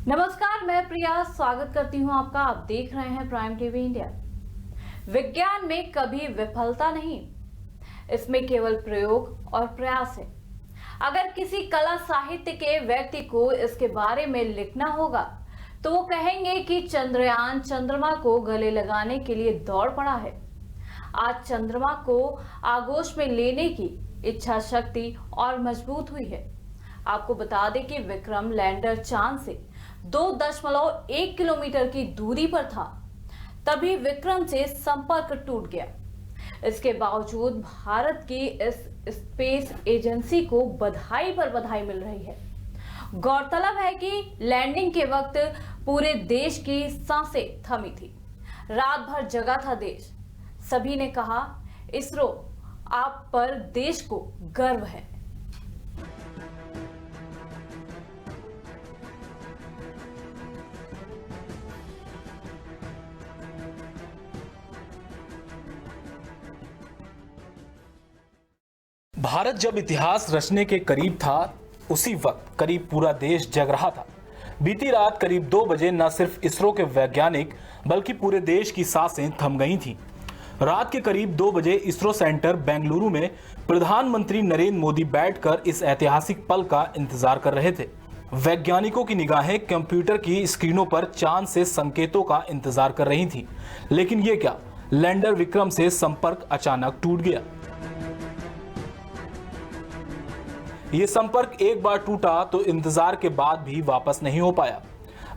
नमस्कार, मैं प्रिया स्वागत करती हूं आपका। आप देख रहे हैं प्राइम टीवी इंडिया। विज्ञान में कभी विफलता नहीं, इसमें केवल प्रयोग और प्रयास है। अगर किसी कला साहित्य के व्यक्ति को इसके बारे में लिखना होगा तो वो कहेंगे कि चंद्रयान चंद्रमा को गले लगाने के लिए दौड़ पड़ा है। आज चंद्रमा को आगोश में लेने की इच्छा शक्ति और मजबूत हुई है। आपको बता दें कि विक्रम लैंडर चांद से 2.1 किलोमीटर की दूरी पर था, तभी विक्रम से संपर्क टूट गया। इसके बावजूद भारत की इस स्पेस एजेंसी को बधाई पर बधाई मिल रही है। गौरतलब है कि लैंडिंग के वक्त पूरे देश की सांसें थमी थी, रात भर जगा था देश। सभी ने कहा, इसरो आप पर देश को गर्व है। भारत जब इतिहास रचने के करीब था, उसी वक्त करीब पूरा देश जग रहा था। बीती रात करीब 2 बजे न सिर्फ इसरो के वैज्ञानिक बल्कि पूरे देश की सांसें थम गई थीं। रात के करीब 2 बजे इसरो सेंटर बेंगलुरु में प्रधानमंत्री नरेंद्र मोदी बैठकर इस ऐतिहासिक पल का इंतजार कर रहे थे। वैज्ञानिकों की निगाहें कंप्यूटर की स्क्रीनों पर चांद से संकेतों का इंतजार कर रही थीं। लेकिन ये क्या, लैंडर विक्रम से संपर्क अचानक टूट गया। ये संपर्क एक बार टूटा तो इंतजार के बाद भी वापस नहीं हो पाया।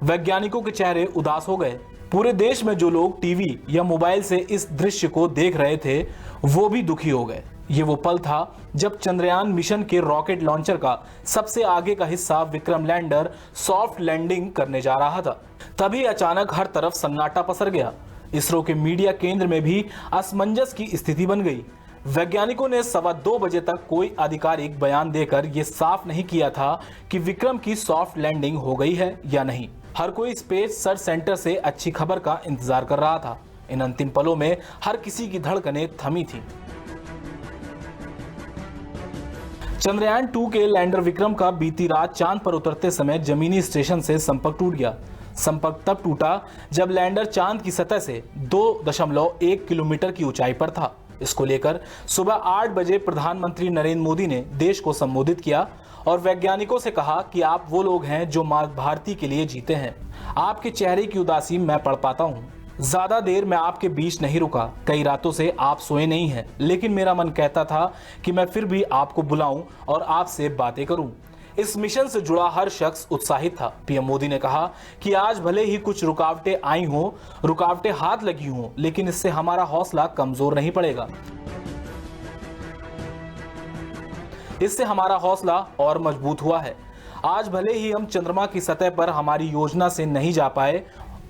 वैज्ञानिकों के चेहरे उदास हो गए। पूरे देश में जो लोग टीवी या मोबाइल से इस दृश्य को देख रहे थे, वो भी दुखी हो गए। ये वो पल था जब चंद्रयान मिशन के रॉकेट लॉन्चर का सबसे आगे का हिस्सा विक्रम लैंडर सॉफ्ट लैंडिंग करने जा रहा था। तभी अचानक हर तरफ सन्नाटा पसर गया। इसरो के मीडिया केंद्र में भी असमंजस की स्थिति बन गई। वैज्ञानिकों ने 2:15 बजे तक कोई आधिकारिक बयान देकर यह साफ नहीं किया था कि विक्रम की सॉफ्ट लैंडिंग हो गई है या नहीं। हर कोई स्पेस सर्च सेंटर से अच्छी खबर का इंतजार कर रहा था। इन अंतिम पलों में हर किसी की धड़कनें थमी थीं। चंद्रयान 2 के लैंडर विक्रम का बीती रात चांद पर उतरते समय जमीनी स्टेशन से संपर्क टूट गया। संपर्क तब टूटा जब लैंडर चांद की सतह से 2.1 किलोमीटर की ऊंचाई पर था। इसको लेकर सुबह 8 बजे प्रधानमंत्री नरेंद्र मोदी ने देश को संबोधित किया और वैज्ञानिकों से कहा कि आप वो लोग हैं जो मां भारती के लिए जीते हैं। आपके चेहरे की उदासी मैं पढ़ पाता हूँ। ज्यादा देर मैं आपके बीच नहीं रुका, कई रातों से आप सोए नहीं हैं, लेकिन मेरा मन कहता था कि मैं फिर भी आपको बुलाऊं और आपसे बातें करूं। इस मिशन से जुड़ा हर शख्स उत्साहित था। पीएम मोदी ने कहा कि आज भले ही कुछ रुकावटें आई हों, रुकावटें हाथ लगी हों, लेकिन इससे हमारा हौसला कमजोर नहीं पड़ेगा। इससे हमारा हौसला और मजबूत हुआ है। आज भले ही हम चंद्रमा की सतह पर हमारी योजना से नहीं जा पाए,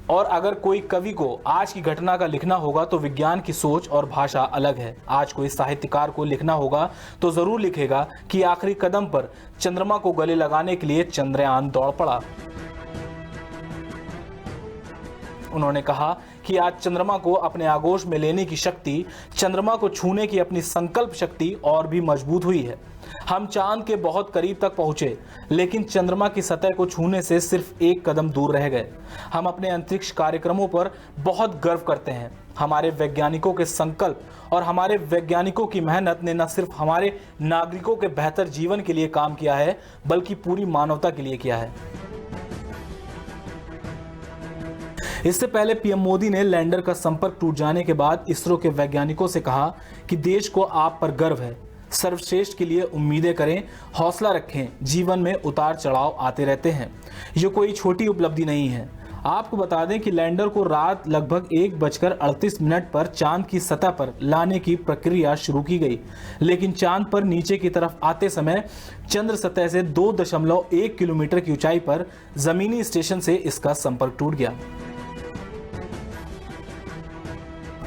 और अगर कोई कवि को आज की घटना का लिखना होगा तो विज्ञान की सोच और भाषा अलग है। आज कोई साहित्यकार को लिखना होगा तो जरूर लिखेगा कि आखिरी कदम पर चंद्रमा को गले लगाने के लिए चंद्रयान दौड़ पड़ा। उन्होंने कहा कि आज चंद्रमा को अपने आगोश में लेने की शक्ति, चंद्रमा को छूने की अपनी संकल्प शक्ति और भी मजबूत हुई है। हम चांद के बहुत करीब तक पहुंचे, लेकिन चंद्रमा की सतह को छूने से सिर्फ एक कदम दूर रह गए। हम अपने अंतरिक्ष कार्यक्रमों पर बहुत गर्व करते हैं। हमारे वैज्ञानिकों के संकल्प और हमारे वैज्ञानिकों की मेहनत ने न सिर्फ हमारे नागरिकों के बेहतर जीवन के लिए काम किया है, बल्कि पूरी मानवता के लिए किया है। इससे पहले पीएम मोदी ने लैंडर का संपर्क टूट जाने के बाद इसरो के वैज्ञानिकों से कहा कि देश को आप पर गर्व है। सर्वश्रेष्ठ के लिए उम्मीदें करें, हौसला रखें। जीवन में उतार चढ़ाव आते रहते हैं, ये कोई छोटी उपलब्धि नहीं है। आपको बता दें कि लैंडर को रात लगभग 1:38 पर चांद की सतह पर लाने की प्रक्रिया शुरू की गई, लेकिन चांद पर नीचे की तरफ आते समय चंद्र सतह से 2.1 किलोमीटर की ऊंचाई पर जमीनी स्टेशन से इसका संपर्क टूट गया।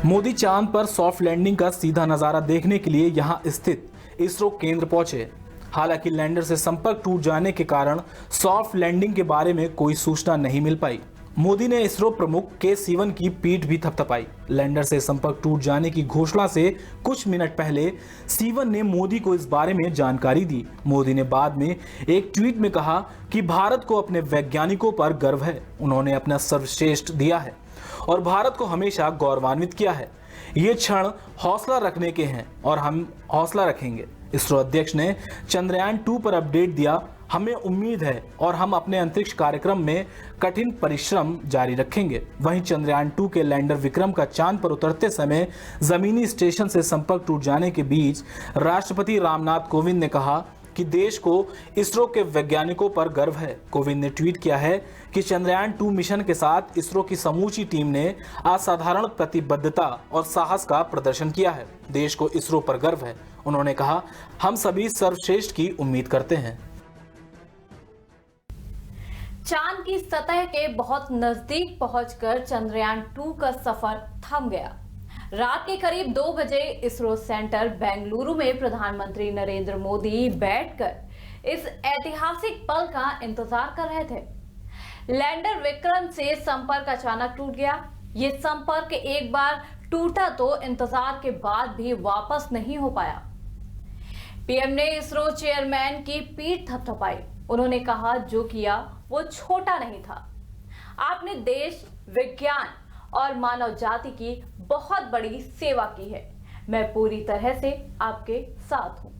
मोदी चांद पर सॉफ्ट लैंडिंग का सीधा नजारा देखने के लिए यहां स्थित इसरो केंद्र पहुंचे। हालांकि लैंडर से संपर्क टूट जाने के कारण सॉफ्ट लैंडिंग के बारे में कोई सूचना नहीं मिल पाई। मोदी ने इसरो प्रमुख के सिवन की पीठ भी थपथपाई। लैंडर से संपर्क टूट जाने की घोषणा से कुछ मिनट पहले सिवन ने मोदी को इस बारे में जानकारी दी। मोदी ने बाद में एक ट्वीट में कहा कि भारत को अपने वैज्ञानिकों पर गर्व है, उन्होंने अपना सर्वश्रेष्ठ दिया है और भारत को हमेशा गौरवान्वित किया है। ये क्षण हौसला रखने के हैं और हम हौसला रखेंगे। इसरो अध्यक्ष ने चंद्रयान 2 पर अपडेट दिया, हमें उम्मीद है और हम अपने अंतरिक्ष कार्यक्रम में कठिन परिश्रम जारी रखेंगे। वहीं चंद्रयान 2 के लैंडर विक्रम का चांद पर उतरते समय जमीनी स्टेशन से संपर्क टूट जाने के बीच राष्ट्रपति रामनाथ कोविंद ने कहा कि देश को इसरो के वैज्ञानिकों पर गर्व है। कोविंद ने ट्वीट किया है कि चंद्रयान 2 मिशन के साथ इसरो की समूची टीम ने असाधारण प्रतिबद्धता और साहस का प्रदर्शन किया है। देश को इसरो पर गर्व है। उन्होंने कहा, हम सभी सर्वश्रेष्ठ की उम्मीद करते हैं। चांद की सतह के बहुत नजदीक पहुंचकर चंद्रयान 2 का सफर थम गया। रात के करीब 2 बजे इसरो सेंटर बेंगलुरु में प्रधानमंत्री नरेंद्र मोदी बैठकर इस ऐतिहासिक पल का इंतजार कर रहे थे। लैंडर विक्रम से संपर्क अचानक टूट गया। ये संपर्क एक बार टूटा तो इंतजार के बाद भी वापस नहीं हो पाया। पीएम ने इसरो चेयरमैन की पीठ थपथपाई। उन्होंने कहा, जो किया वो छोटा नहीं था। आपने देश, विज्ञान और मानव जाति की बहुत बड़ी सेवा की है। मैं पूरी तरह से आपके साथ हूं।